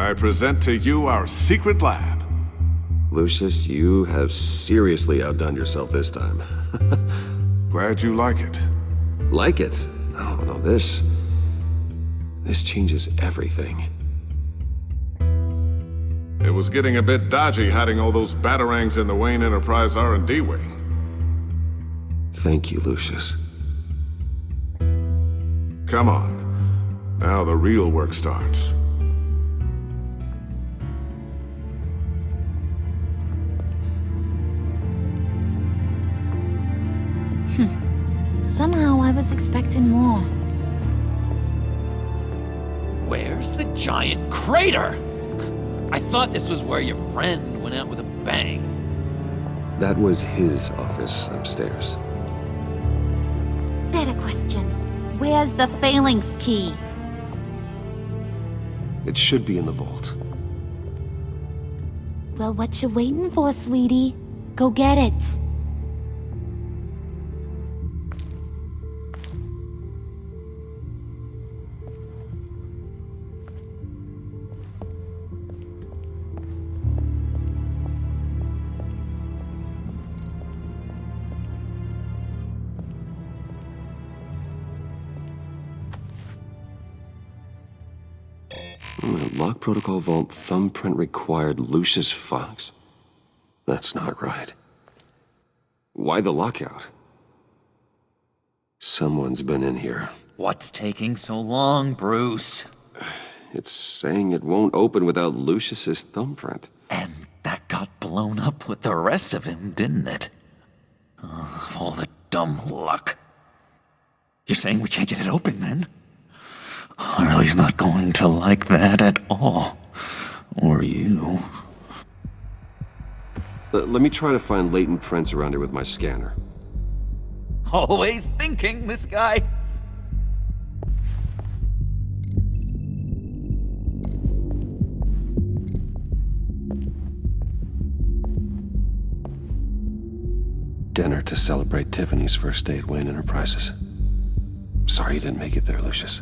I present to you our secret lab. Lucius, you have seriously outdone yourself this time. Glad you like it. Like it? No, this changes everything. It was getting a bit dodgy hiding all those batarangs in the Wayne Enterprise R&D wing. Thank you, Lucius. Come on. Now the real work starts. Somehow I was expecting more. Where's the giant crater? I thought this was where your friend went out with a bang. That was his office upstairs. Better question. Where's the phalanx key? It should be in the vault. Well, what you waiting for, sweetie? Go get it. Lock protocol vault thumbprint required Lucius Fox. That's not right. Why the lockout? Someone's been in here. What's taking so long, Bruce? It's saying it won't open without Lucius's thumbprint. And that got blown up with the rest of him, didn't it? All the dumb luck. You're saying we can't get it open, then? Harley's not going to like that at all. Or you. Let me try to find latent prints around here with my scanner. Always thinking, this guy. Dinner to celebrate Tiffany's first day at Wayne Enterprises. Sorry you didn't make it there, Lucius.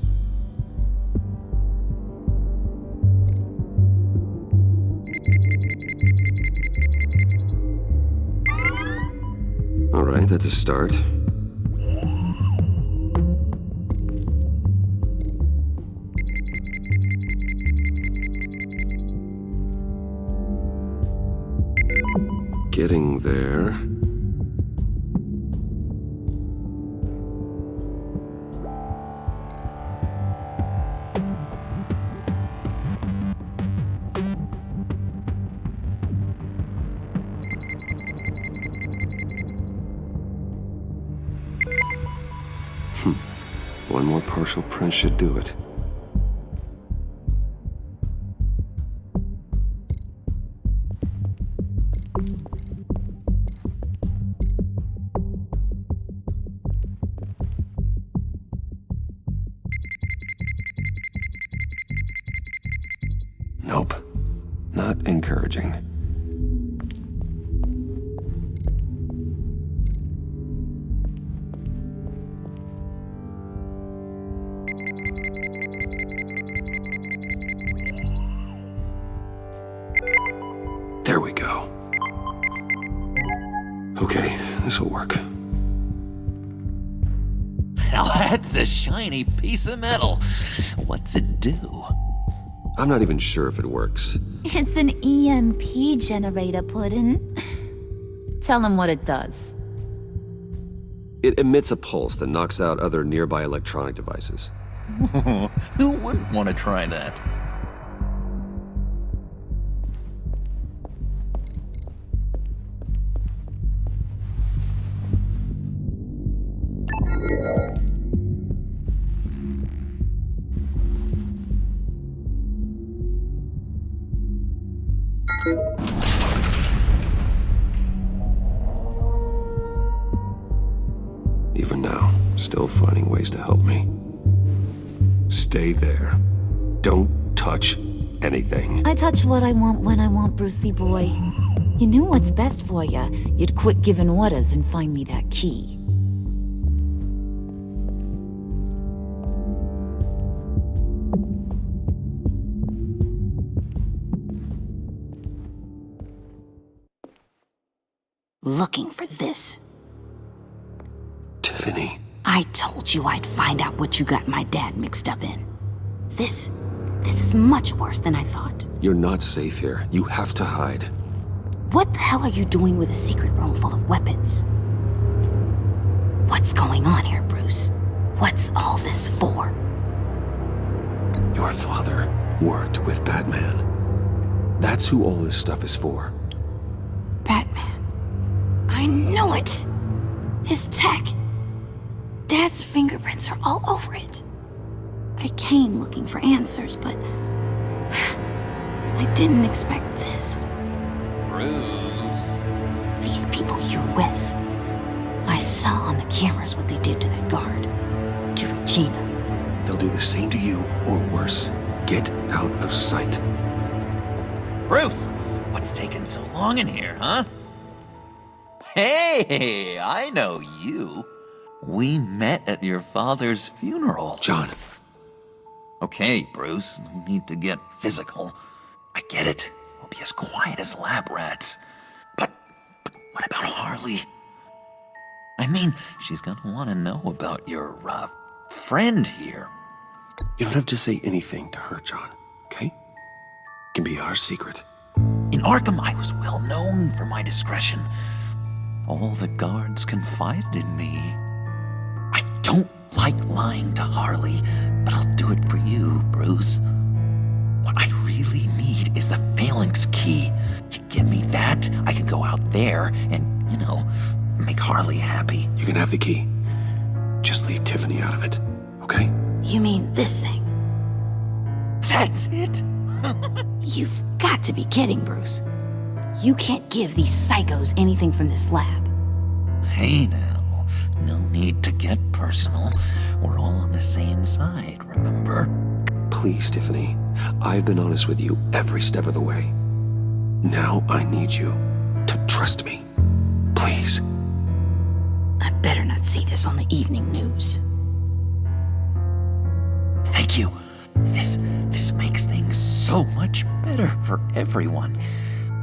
All right, that's a start. Getting there. One more partial print should do it. Nope. Not encouraging. There we go. Okay, this'll work. Now that's a shiny piece of metal. What's it do? I'm not even sure if it works. It's an EMP generator, Puddin'. Tell him what it does. It emits a pulse that knocks out other nearby electronic devices. Who wouldn't want to try that? Even now, still finding ways to help me. Stay there. Don't touch anything. I touch what I want when I want, Brucey boy. You knew what's best for you. You'd quit giving orders and find me that key. looking for this. Tiffany. I told you I'd find out what you got my dad mixed up in. This is much worse than I thought. You're not safe here. You have to hide. What the hell are you doing with a secret room full of weapons? What's going on here, Bruce? What's all this for? Your father worked with Batman. That's who all this stuff is for. Batman. I knew it! His tech. Dad's fingerprints are all over it. I came looking for answers, but I didn't expect this. Bruce. These people you're with. I saw on the cameras what they did to that guard. To Regina. They'll do the same to you, or worse. Get out of sight. Bruce! What's taking so long in here, huh? Hey, I know you. We met at your father's funeral. John. Okay, Bruce, no need to get physical. I get it. We'll be as quiet as lab rats. But what about Harley? I mean, she's gonna want to know about your, friend here. You don't have to say anything to her, John, okay? It can be our secret. In Arkham, I was well known for my discretion. All the guards confided in me. I don't like lying to Harley, but I'll do it for you, Bruce. What I really need is the phalanx key. You give me that, I can go out there and, make Harley happy. You can have the key. Just leave Tiffany out of it, okay? You mean this thing? That's it? You've got to be kidding, Bruce. You can't give these psychos anything from this lab. Hey now, no need to get personal. We're all on the same side, remember? Please, Tiffany. I've been honest with you every step of the way. Now I need you to trust me. Please. I better not see this on the evening news. Thank you. This makes things so much better for everyone.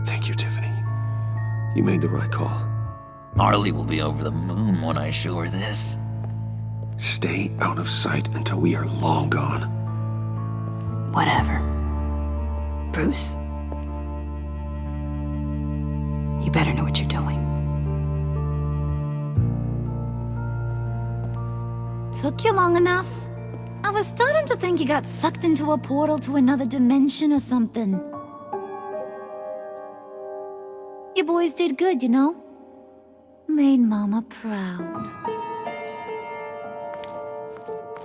Thank you, Tiffany. You made the right call. Harley will be over the moon when I show her this. Stay out of sight until we are long gone. Whatever. Bruce. You better know what you're doing. Took you long enough? I was starting to think you got sucked into a portal to another dimension or something. You boys did good, you know? Made Mama proud.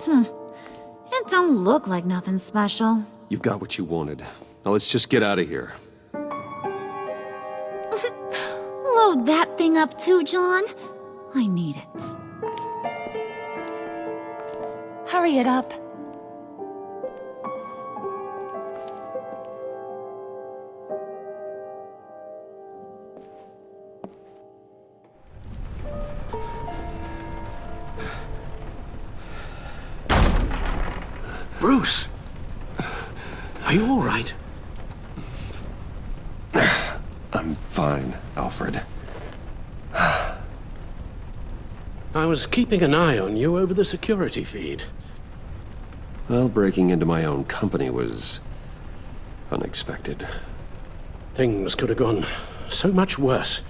It don't look like nothing special. You've got what you wanted. Now let's just get out of here. Load that thing up too, John. I need it. Hurry it up. Bruce! Are you all right? I'm fine, Alfred. I was keeping an eye on you over the security feed. Well, breaking into my own company was unexpected. Things could have gone so much worse.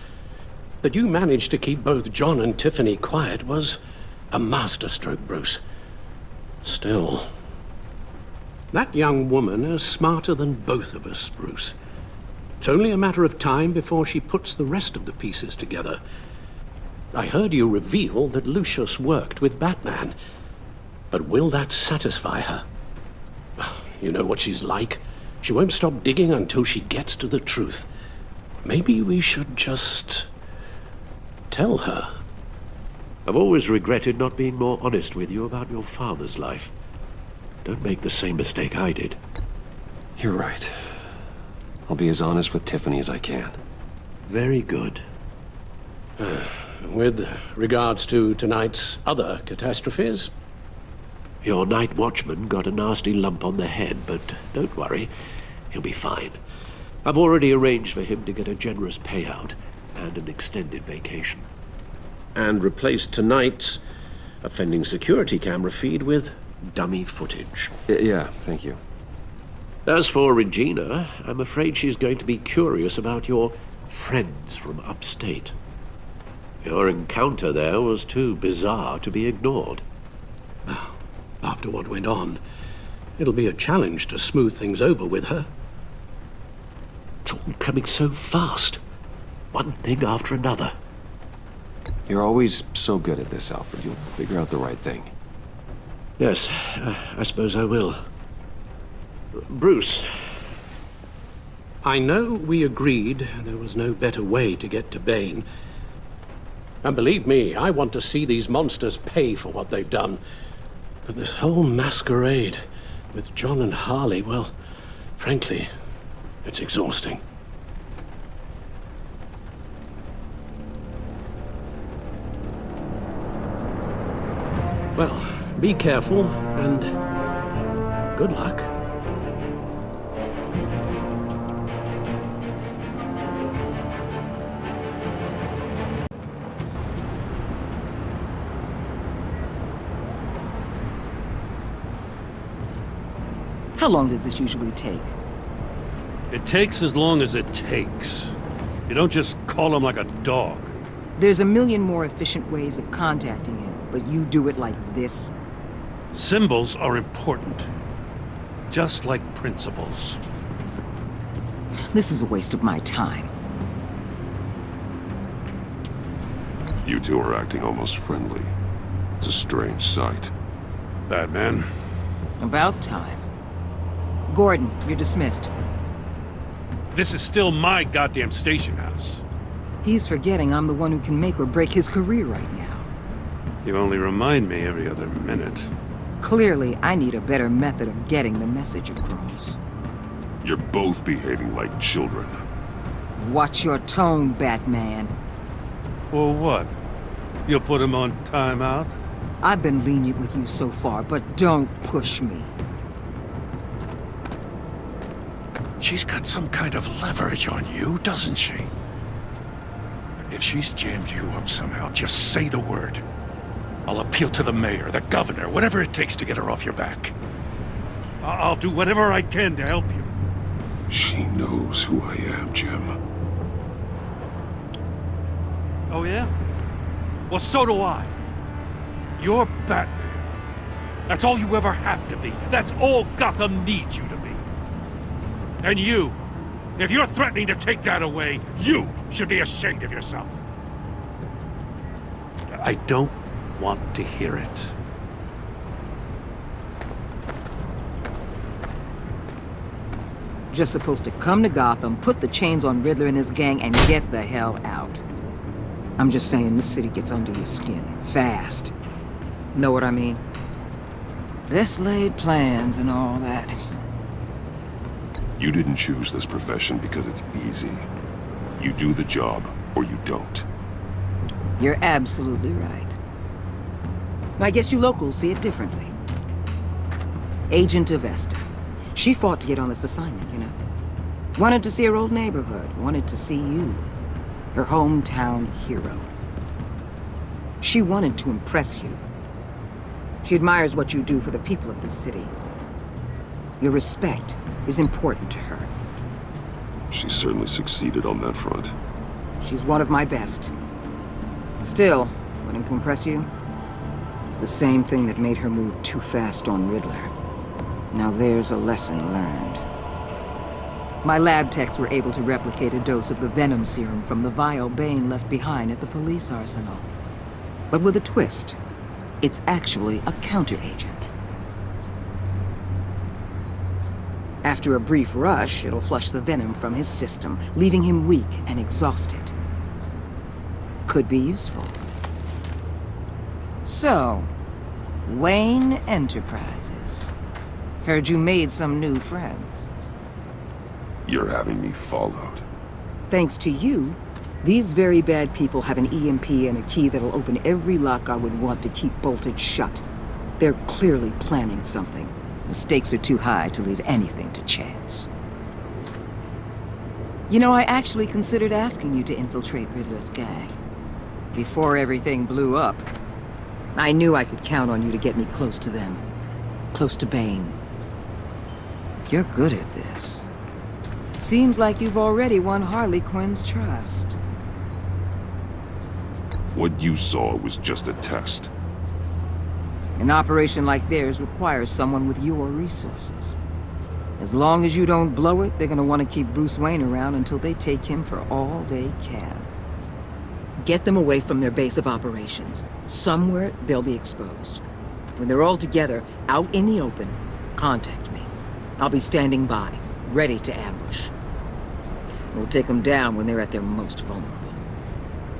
That you managed to keep both John and Tiffany quiet was a masterstroke, Bruce. Still, that young woman is smarter than both of us, Bruce. It's only a matter of time before she puts the rest of the pieces together. I heard you reveal that Lucius worked with Batman. But will that satisfy her? You know what she's like. She won't stop digging until she gets to the truth. Maybe we should just tell her. I've always regretted not being more honest with you about your father's life. Don't make the same mistake I did. You're right. I'll be as honest with Tiffany as I can. Very good. With regards to tonight's other catastrophes, your night watchman got a nasty lump on the head, but don't worry, he'll be fine. I've already arranged for him to get a generous payout. and an extended vacation. And replace tonight's offending security camera feed with dummy footage. Yeah, thank you. As for Regina, I'm afraid she's going to be curious about your friends from upstate. Your encounter there was too bizarre to be ignored. Well, after what went on, it'll be a challenge to smooth things over with her. It's all coming so fast. One thing after another. You're always so good at this, Alfred. You'll figure out the right thing. Yes, I suppose I will. Bruce, I know we agreed there was no better way to get to Bane. And believe me, I want to see these monsters pay for what they've done. But this whole masquerade with John and Harley, well, frankly, it's exhausting. Well, be careful and good luck. How long does this usually take? It takes as long as it takes. You don't just call him like a dog. There's a million more efficient ways of contacting him, but you do it like this? Symbols are important. Just like principles. This is a waste of my time. You two are acting almost friendly. It's a strange sight. Batman. About time. Gordon, you're dismissed. This is still my goddamn station house. He's forgetting I'm the one who can make or break his career right now. You only remind me every other minute. Clearly, I need a better method of getting the message across. You're both behaving like children. Watch your tone, Batman. Or what? You'll put him on timeout? I've been lenient with you so far, but don't push me. She's got some kind of leverage on you, doesn't she? If she's jammed you up somehow, just say the word. I'll appeal to the mayor, the governor, whatever it takes to get her off your back. I'll do whatever I can to help you. She knows who I am, Jim. Oh, yeah? Well, so do I. You're Batman. That's all you ever have to be. That's all Gotham needs you to be. And you, if you're threatening to take that away, you should be ashamed of yourself. I don't want to hear it. Just supposed to come to Gotham, put the chains on Riddler and his gang, and get the hell out. I'm just saying, this city gets under your skin. Fast. Know what I mean? Best laid plans and all that. You didn't choose this profession because it's easy. You do the job, or you don't. You're absolutely right. I guess you locals see it differently. Agent of Esther. She fought to get on this assignment, you know. Wanted to see her old neighborhood. Wanted to see you. Her hometown hero. She wanted to impress you. She admires what you do for the people of the city. Your respect is important to her. She certainly succeeded on that front. She's one of my best. Still, wanting to impress you? It's the same thing that made her move too fast on Riddler. Now there's a lesson learned. My lab techs were able to replicate a dose of the venom serum from the vial Bane left behind at the police arsenal. But with a twist. It's actually a counteragent. After a brief rush, it'll flush the venom from his system, leaving him weak and exhausted. Could be useful. So, Wayne Enterprises. Heard you made some new friends. You're having me followed. Thanks to you, these very bad people have an EMP and a key that'll open every lock I would want to keep bolted shut. They're clearly planning something. The stakes are too high to leave anything to chance. You know, I actually considered asking you to infiltrate Riddler's gang. Before everything blew up, I knew I could count on you to get me close to them. Close to Bane. You're good at this. Seems like you've already won Harley Quinn's trust. What you saw was just a test. An operation like theirs requires someone with your resources. As long as you don't blow it, they're gonna want to keep Bruce Wayne around until they take him for all they can. Get them away from their base of operations. Somewhere they'll be exposed. When they're all together, out in the open, contact me. I'll be standing by, ready to ambush. We'll take them down when they're at their most vulnerable.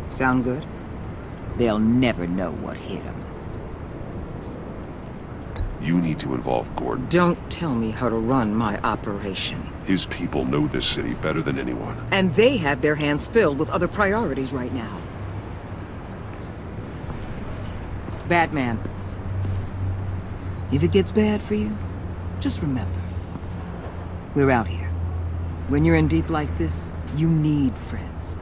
Sound good? They'll never know what hit them. You need to involve Gordon. Don't tell me how to run my operation. His people know this city better than anyone. And they have their hands filled with other priorities right now. Batman. If it gets bad for you, just remember. We're out here. When you're in deep like this, you need friends.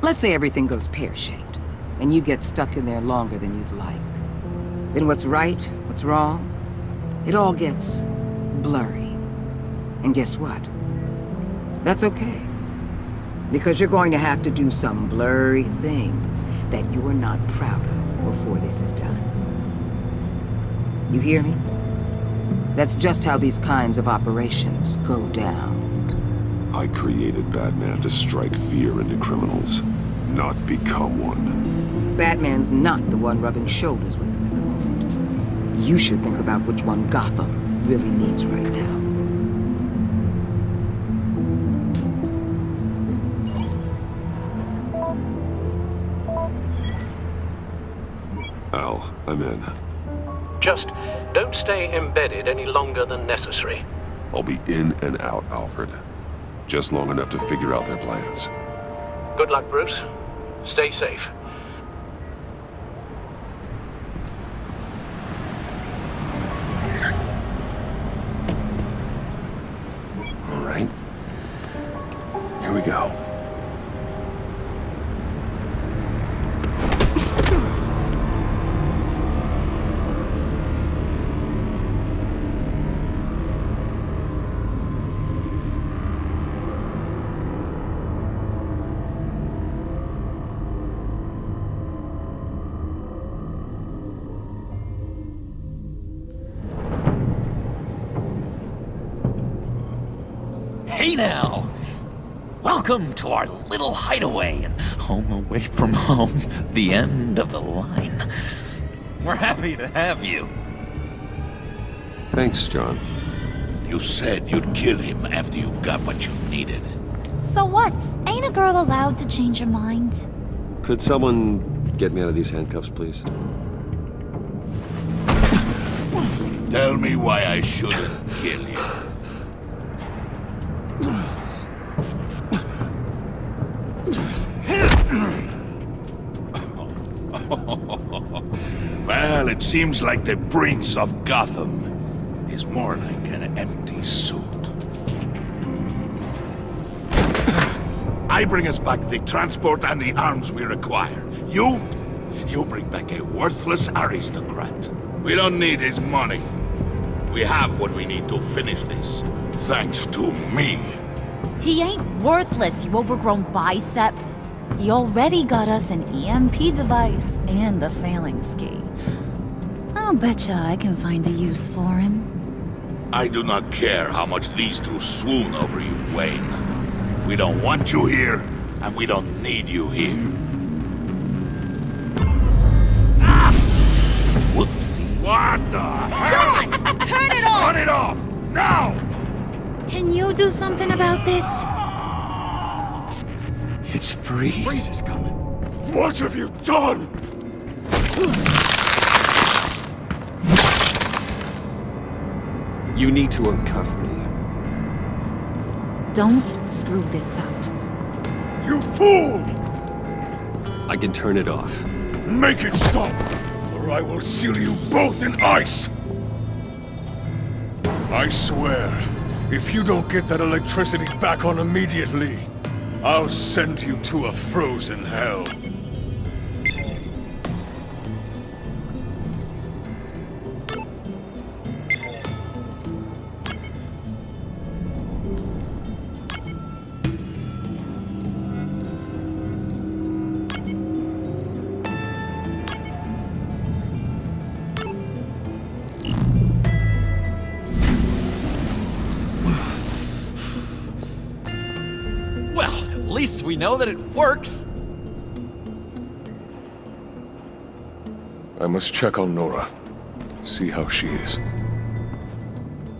Let's say everything goes pear-shaped, and you get stuck in there longer than you'd like. Then what's right, what's wrong, it all gets blurry. And guess what? That's okay. Because you're going to have to do some blurry things that you're not proud of before this is done. You hear me? That's just how these kinds of operations go down. I created Batman to strike fear into criminals, not become one. Batman's not the one rubbing shoulders with them at the moment. You should think about which one Gotham really needs right now. Al, I'm in. Just don't stay embedded any longer than necessary. I'll be in and out, Alfred. Just long enough to figure out their plans. Good luck, Bruce. Stay safe. All right. Here we go. Hey now! Welcome to our little hideaway and home away from home, the end of the line. We're happy to have you. Thanks, John. You said you'd kill him after you got what you needed. So what? Ain't a girl allowed to change her mind? Could someone get me out of these handcuffs, please? Tell me why I shouldn't kill you. Well, it seems like the Prince of Gotham is more like an empty suit. I bring us back the transport and the arms we require. You bring back a worthless aristocrat. We don't need his money. We have what we need to finish this, thanks to me. He ain't worthless, you overgrown bicep. He already got us an EMP device and the phalanx key. I'll betcha I can find a use for him. I do not care how much these two swoon over you, Wayne. We don't want you here, and we don't need you here. Ah! Whoopsie. What the hell? John! Turn it off! Turn it off! Now! Can you do something about this? It's Freeze. Freeze is coming. What have you done? You need to uncuff me. Don't screw this up. You fool! I can turn it off. Make it stop, or I will seal you both in ice! I swear, If you don't get that electricity back on immediately, I'll send you to a frozen hell. Well, at least we know that it works. I must check on Nora. See how she is.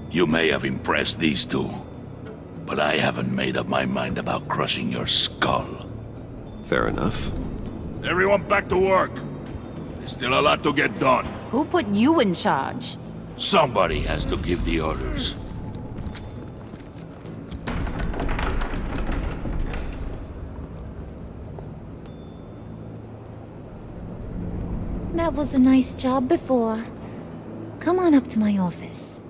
You may have impressed these two, but I haven't made up my mind about crushing your skull. Fair enough. Everyone back to work. There's still a lot to get done. Who put you in charge? Somebody has to give the orders. That was a nice job before. Come on up to my office.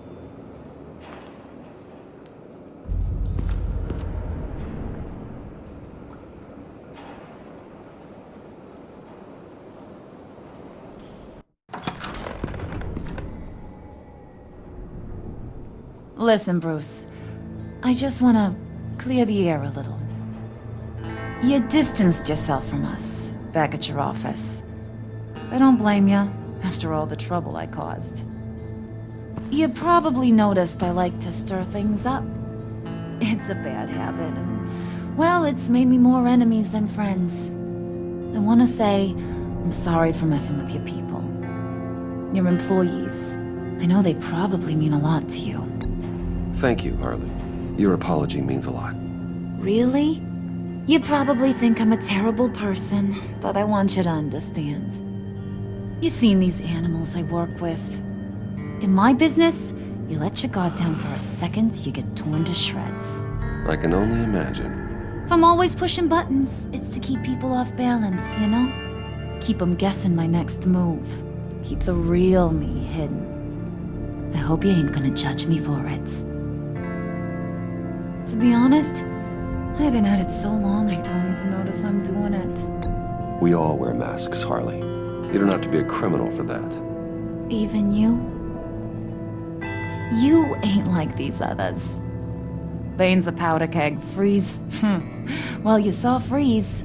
Listen, Bruce. I just want to clear the air a little. You distanced yourself from us back at your office. I don't blame you, after all the trouble I caused. You probably noticed I like to stir things up. It's a bad habit, and, well, it's made me more enemies than friends. I want to say I'm sorry for messing with your people. Your employees. I know they probably mean a lot to you. Thank you, Harley. Your apology means a lot. Really? You probably think I'm a terrible person, but I want you to understand. You've seen these animals I work with. In my business, you let your guard down for a second, you get torn to shreds. I can only imagine. If I'm always pushing buttons, it's to keep people off balance, you know? Keep them guessing my next move. Keep the real me hidden. I hope you ain't gonna judge me for it. To be honest, I've been at it so long I don't even notice I'm doing it. We all wear masks, Harley. You don't have to be a criminal for that. Even you? You ain't like these others. Bane's a powder keg. Freeze. Well, you saw Freeze.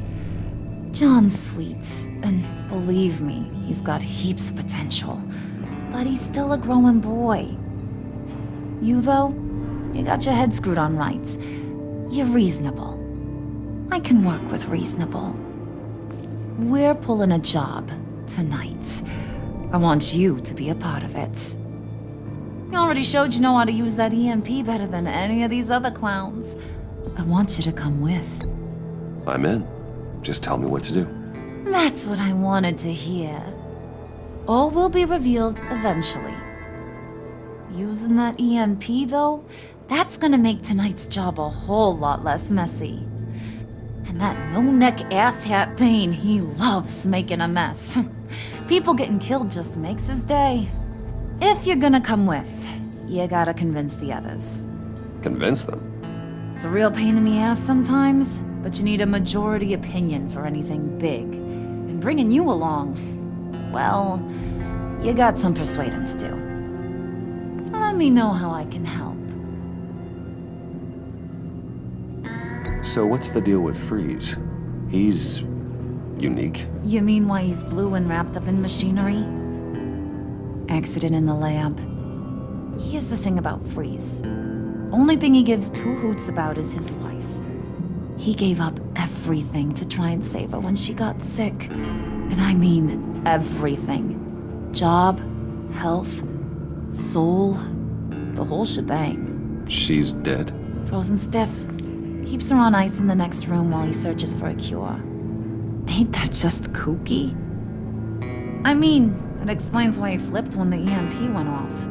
John's sweet, and believe me, he's got heaps of potential. But he's still a growing boy. You, though, you got your head screwed on right. You're reasonable. I can work with reasonable. We're pulling a job tonight. I want you to be a part of it. You already showed you know how to use that EMP better than any of these other clowns. I want you to come with. I'm in. Just tell me what to do. That's what I wanted to hear. All will be revealed eventually. Using that EMP, though, that's gonna make tonight's job a whole lot less messy. And that no-neck asshat Bane, he loves making a mess. People getting killed just makes his day. If you're gonna come with, you gotta convince the others. Convince them? It's a real pain in the ass sometimes, but you need a majority opinion for anything big. And bringing you along, well, you got some persuading to do. Let me know how I can help. So what's the deal with Freeze? He's unique. You mean why he's blue and wrapped up in machinery? Accident in the lab. Here's the thing about Freeze. Only thing he gives two hoots about is his wife. He gave up everything to try and save her when she got sick. And I mean everything. Job, health, soul, the whole shebang. She's dead? Frozen stiff. Keeps her on ice in the next room while he searches for a cure. Ain't that just kooky? I mean, it explains why he flipped when the EMP went off.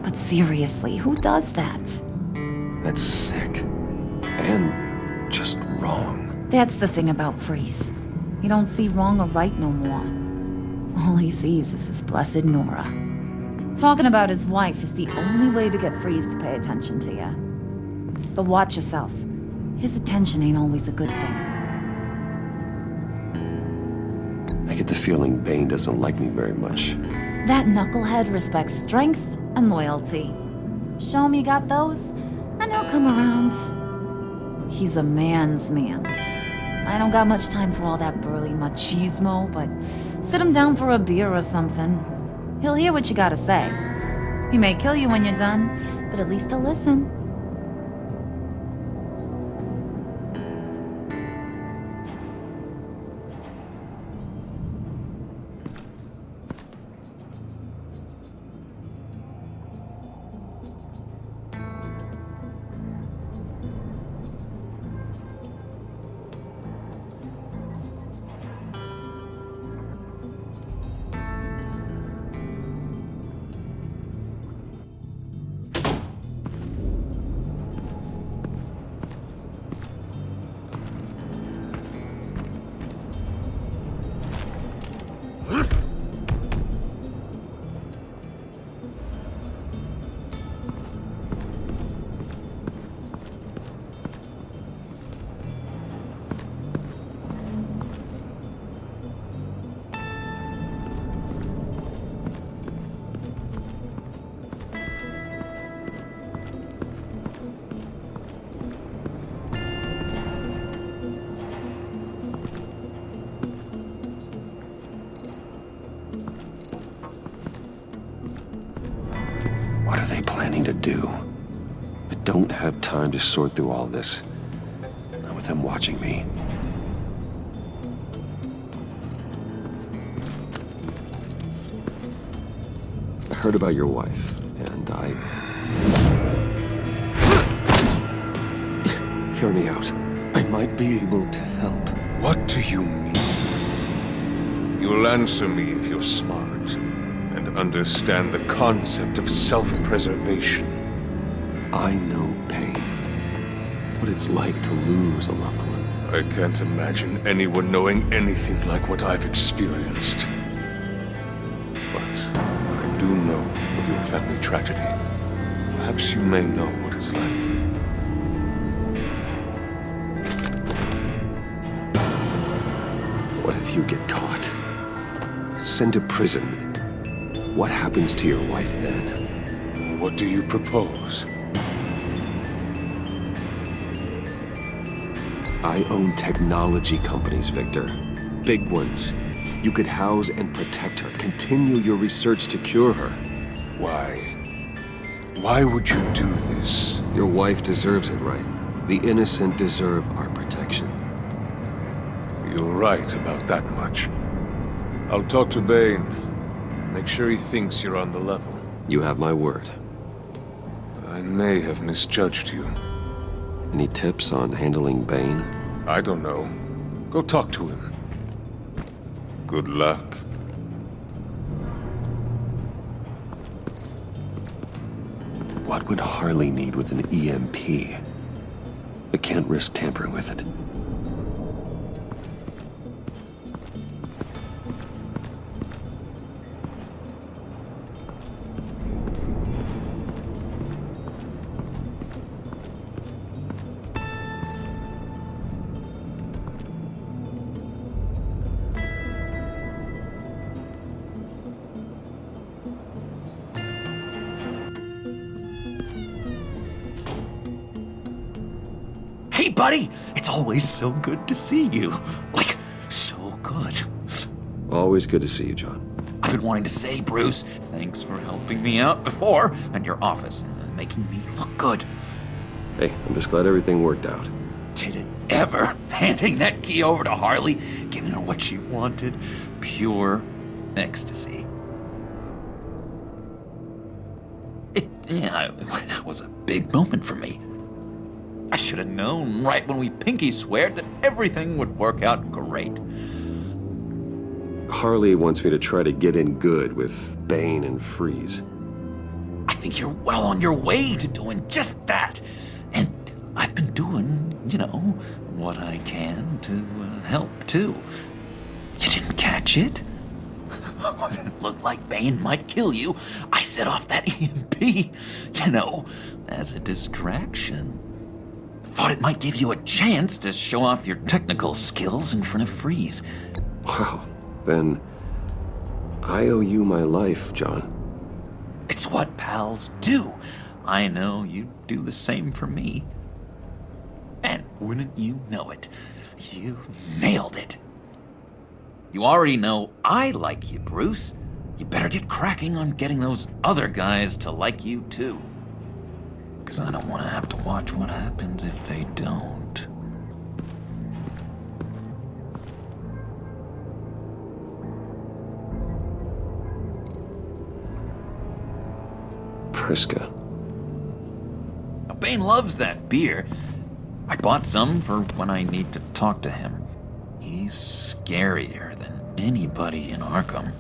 But seriously, who does that? That's sick. And just wrong. That's the thing about Freeze. He don't see wrong or right no more. All he sees is his blessed Nora. Talking about his wife is the only way to get Freeze to pay attention to you. But watch yourself. His attention ain't always a good thing. I get the feeling Bane doesn't like me very much. That knucklehead respects strength and loyalty. Show him you got those, and he'll come around. He's a man's man. I don't got much time for all that burly machismo, but sit him down for a beer or something. He'll hear what you gotta say. He may kill you when you're done, but at least he'll listen. What are they planning to do? I don't have time to sort through all this. Not with them watching me. I heard about your wife, and Hear me out. I might be able to help. What do you mean? You'll answer me if you're smart and understand the concept of self-preservation. I know pain. What it's like to lose a loved one. I can't imagine anyone knowing anything like what I've experienced. But I do know of your family tragedy. Perhaps you may know what it's like. What if you get caught? Sent to prison. What happens to your wife then? What do you propose? I own technology companies, Victor. Big ones. You could house and protect her. Continue your research to cure her. Why? Why would you do this? Your wife deserves it, right? The innocent deserve our protection. You're right about that much. I'll talk to Bane. Make sure he thinks you're on the level. You have my word. I may have misjudged you. Any tips on handling Bane? I don't know. Go talk to him. Good luck. What would Harley need with an EMP? I can't risk tampering with it. Hey, buddy! It's always so good to see you. Like, so good. Always good to see you, John. I've been wanting to say, Bruce, thanks for helping me out before, and your office, making me look good. Hey, I'm just glad everything worked out. Did it ever? Handing that key over to Harley, giving her what she wanted. Pure ecstasy. It was a big moment for me. I should have known right when we pinky sweared that everything would work out great. Harley wants me to try to get in good with Bane and Freeze. I think you're well on your way to doing just that. And I've been doing, what I can to help, too. You didn't catch it? When it looked like Bane might kill you, I set off that EMP, as a distraction. Thought it might give you a chance to show off your technical skills in front of Freeze. Well, then I owe you my life, John. It's what pals do. I know you'd do the same for me. And wouldn't you know it, you nailed it. You already know I like you, Bruce. You better get cracking on getting those other guys to like you too. 'Cause I don't want to have to watch what happens if they don't. Priska. Now, Bane loves that beer. I bought some for when I need to talk to him. He's scarier than anybody in Arkham.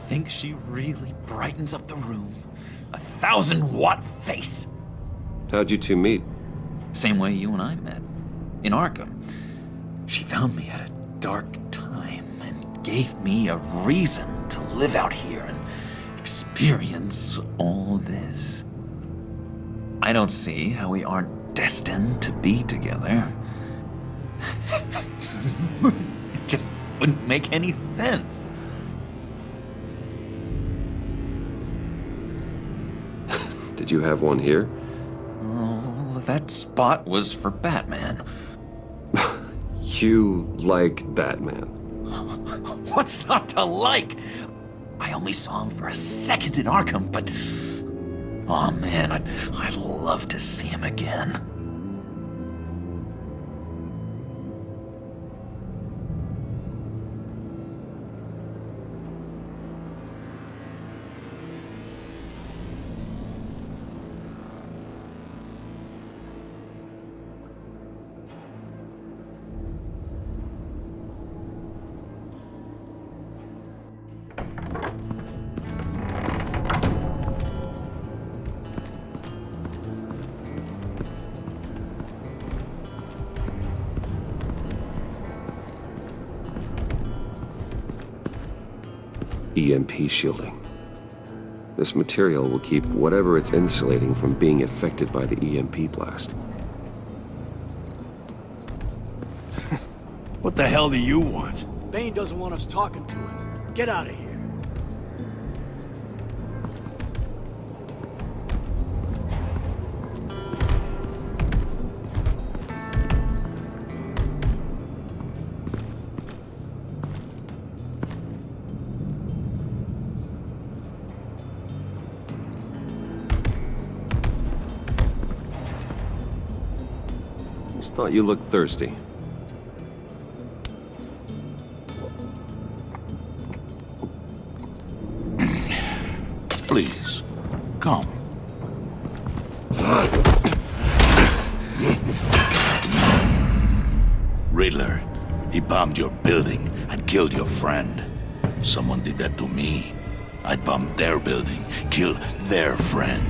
Think she really brightens up the room? 1,000-watt face! How'd you two meet? Same way you and I met. In Arkham. She found me at a dark time and gave me a reason to live out here and experience all this. I don't see how we aren't destined to be together. It just wouldn't make any sense. Did you have one here? Oh, that spot was for Batman. You like Batman. What's not to like? I only saw him for a second in Arkham, but... oh man, I'd love to see him again. EMP shielding. This material will keep whatever it's insulating from being affected by the EMP blast. What the hell do you want? Bane doesn't want us talking to him. Get out of here. Just thought you looked thirsty. Please, come. Riddler, he bombed your building and killed your friend. Someone did that to me. I'd bomb their building, kill their friend.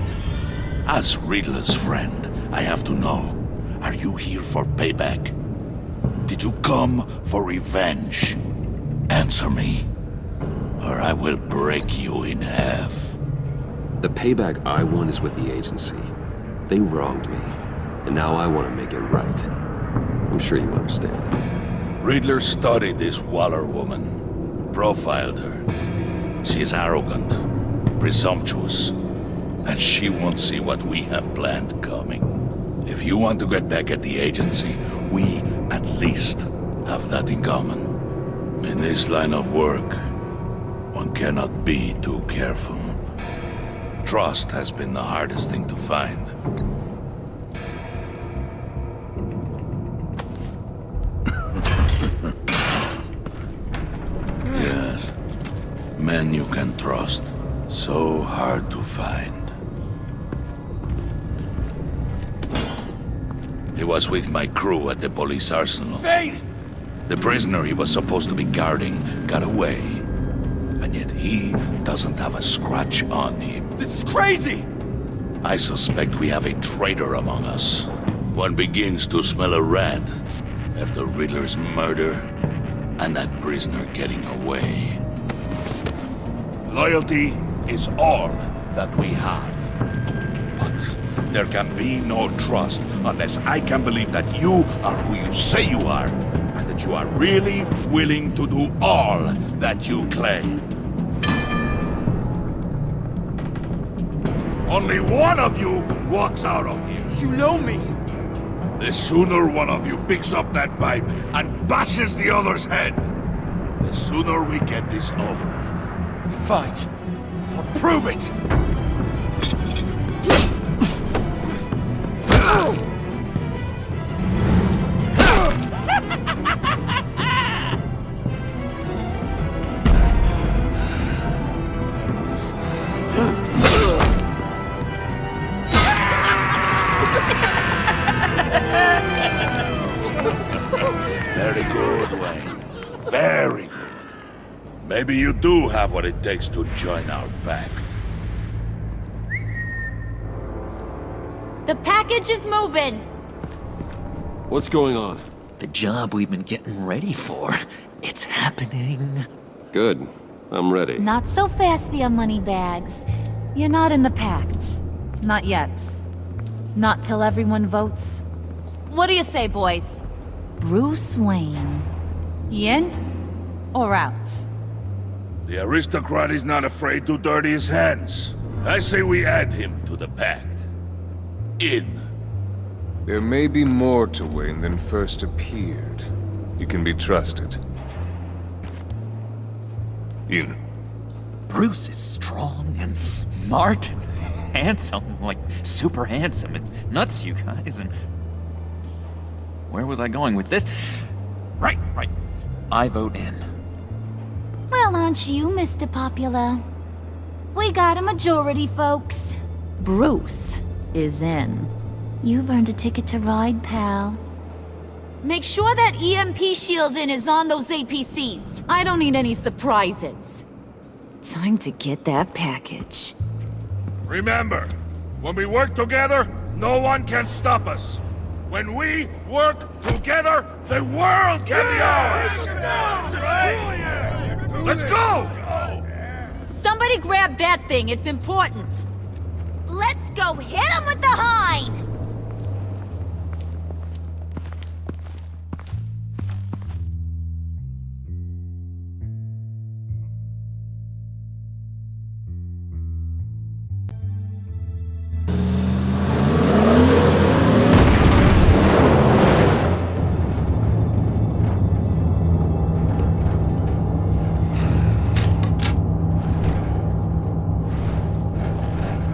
As Riddler's friend, I have to know, are you here for payback? Did you come for revenge? Answer me, or I will break you in half. The payback I want is with the agency. They wronged me, and now I want to make it right. I'm sure you understand. Riddler studied this Waller woman, profiled her. She is arrogant, presumptuous, and she won't see what we have planned coming. If you want to get back at the agency, we at least have that in common. In this line of work, one cannot be too careful. Trust has been the hardest thing to find. Yes, men you can trust. So hard to find. He was with my crew at the police arsenal. Bane! The prisoner he was supposed to be guarding got away. And yet he doesn't have a scratch on him. This is crazy! I suspect we have a traitor among us. One begins to smell a rat after Riddler's murder and that prisoner getting away. Loyalty is all that we have. But there can be no trust unless I can believe that you are who you say you are, and that you are really willing to do all that you claim. Only one of you walks out of here. You know me. The sooner one of you picks up that pipe and bashes the other's head, the sooner we get this over with. Fine. I'll prove it. Very good, Wayne. Very good. Maybe you do have what it takes to join our pact. The package is moving. What's going on? The job we've been getting ready for. It's happening. Good. I'm ready. Not so fast, the money bags. You're not in the pact. Not yet. Not till everyone votes. What do you say, boys? Bruce Wayne. In or out? The aristocrat is not afraid to dirty his hands. I say we add him to the pact. In. There may be more to Wayne than first appeared. You can be trusted. In. Bruce is strong and smart and handsome, like super handsome. It's nuts, you guys, and... Where was I going with this? Right. I vote in. Well, aren't you, Mr. Popular? We got a majority, folks. Bruce is in. You've earned a ticket to ride, pal. Make sure that EMP shielding is on those APCs. I don't need any surprises. Time to get that package. Remember, when we work together, no one can stop us. When we work together, the world can be ours! Let's go! Somebody grab that thing, it's important. Let's go hit him with the hind!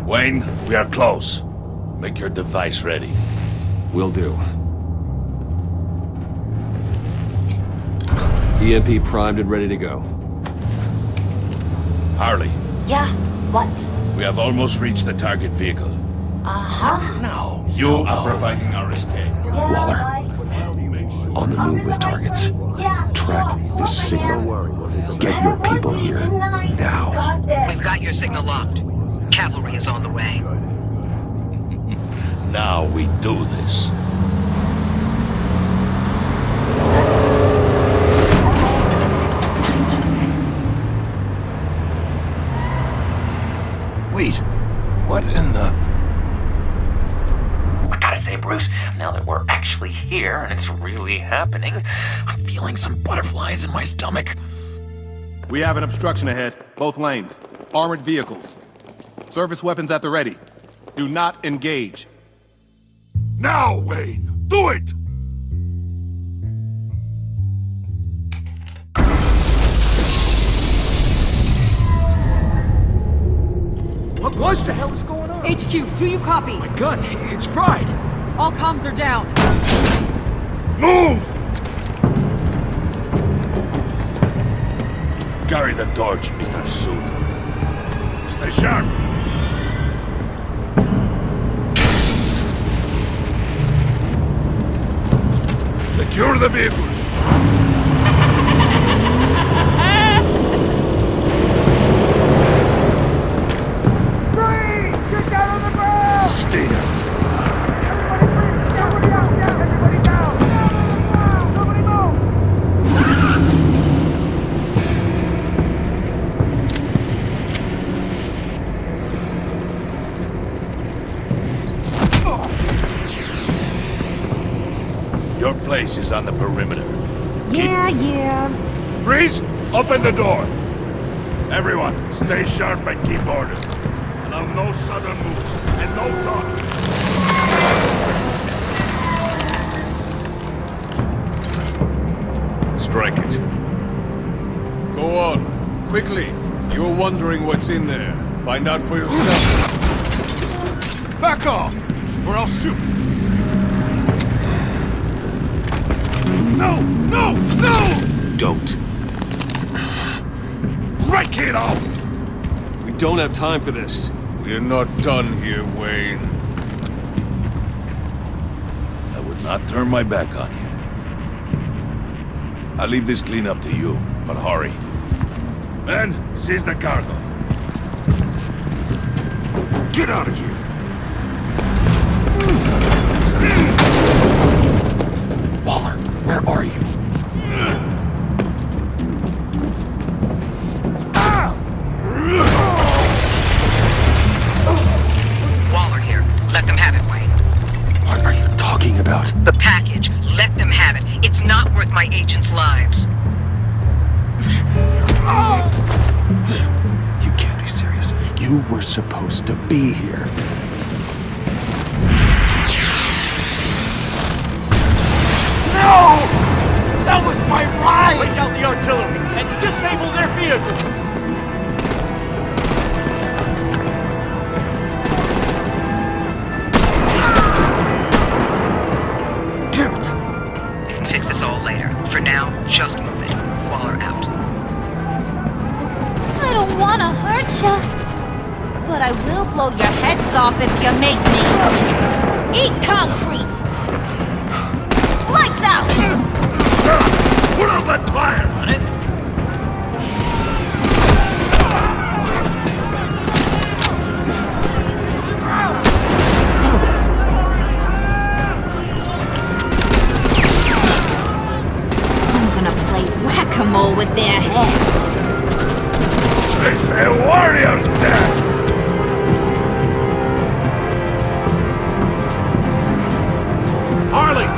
Wayne, we are close. Make your device ready. Will do. EMP primed and ready to go. Harley, Yeah, what? we have almost reached the target vehicle. Uh-huh. No. You are providing our escape. Waller, on the move with targets. Track this signal. Get your people here, now. We've got your signal locked. Cavalry is on the way. Now we do this. Wait, what in the... I gotta say, Bruce, now that we're actually here and it's really happening, I'm feeling some butterflies in my stomach. We have an obstruction ahead, both lanes. Armored vehicles. Service weapons at the ready. Do not engage. Now, Wayne! Do it! What the hell is going on? HQ, do you copy? My gun, it's fried. All comms are down. Move! Carry the torch, Mr. Suit. Stay sharp. Secure the vehicle. place is on the perimeter. Yeah. Freeze! Open the door! Everyone, stay sharp and keep order. Allow no sudden moves, and no talking. Strike it. Go on. Quickly. You're wondering what's in there. Find out for yourself. Back off, or I'll shoot. No! No! No! Don't. Break it off! We don't have time for this. We're not done here, Wayne. I would not turn my back on you. I'll leave this cleanup to you, but hurry. Men, seize the cargo. Get out of here! Waller, where are you? Waller here. Let them have it, Wayne. What are you talking about? The package. Let them have it. It's not worth my agents' lives. You can't be serious. You were supposed to be here. No! That was my right! Break out the artillery and disable their vehicles! Damn it! We can fix this all later. For now, just move it. Waller out. I don't want to hurt ya, but I will blow your heads off if you make me. Eat concrete! Lights out! Put out that fire! On it? I'm gonna play whack-a-mole with their heads. It's a warrior's death! Harley!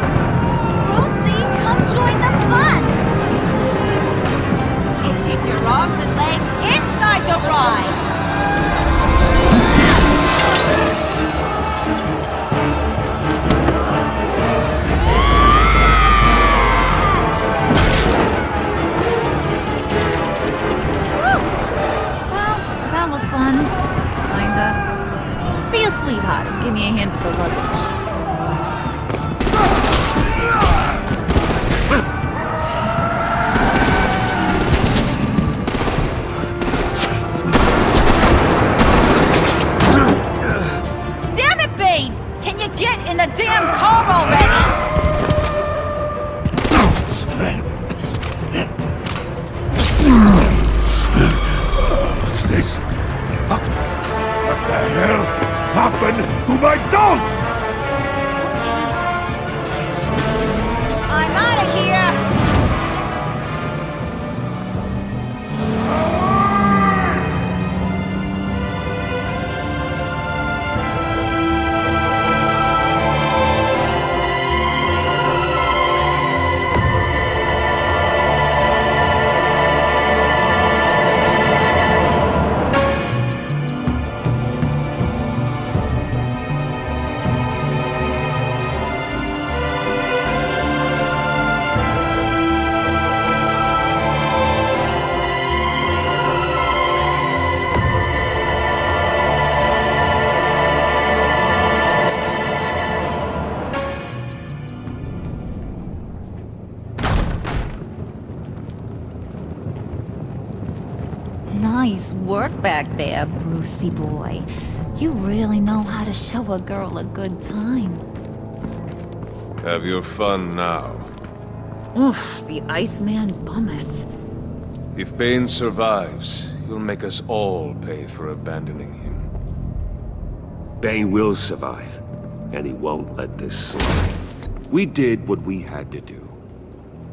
Brucey, come join the fun! Keep your arms and legs inside the ride! Whew. Well, that was fun. Kinda. Be a sweetheart and give me a hand with the luggage. Damn it, Bane! Can you get in the damn car already? What's this? Huh? What the hell happened to my dolls? I'm out of here! Nice work back there, Brucey boy. You really know how to show a girl a good time. Have your fun now. Oof, the Iceman bummeth. If Bane survives, you'll make us all pay for abandoning him. Bane will survive, and he won't let this slide. We did what we had to do.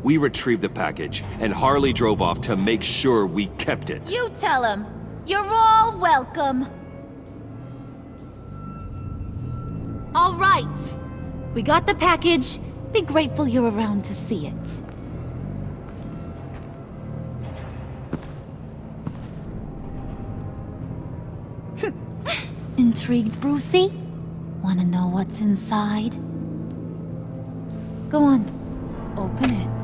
We retrieved the package, and Harley drove off to make sure we kept it. You tell him. You're all welcome. All right. We got the package, Be grateful you're around to see it. Intrigued, Brucey? Wanna know what's inside? Go on, open it.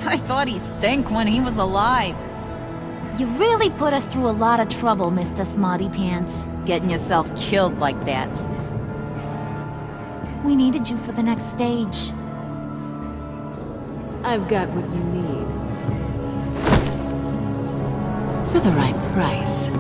I thought he stank when he was alive. You really put us through a lot of trouble, Mr. Smarty Pants, getting yourself killed like that. We needed you for the next stage. I've got what you need. For the right price.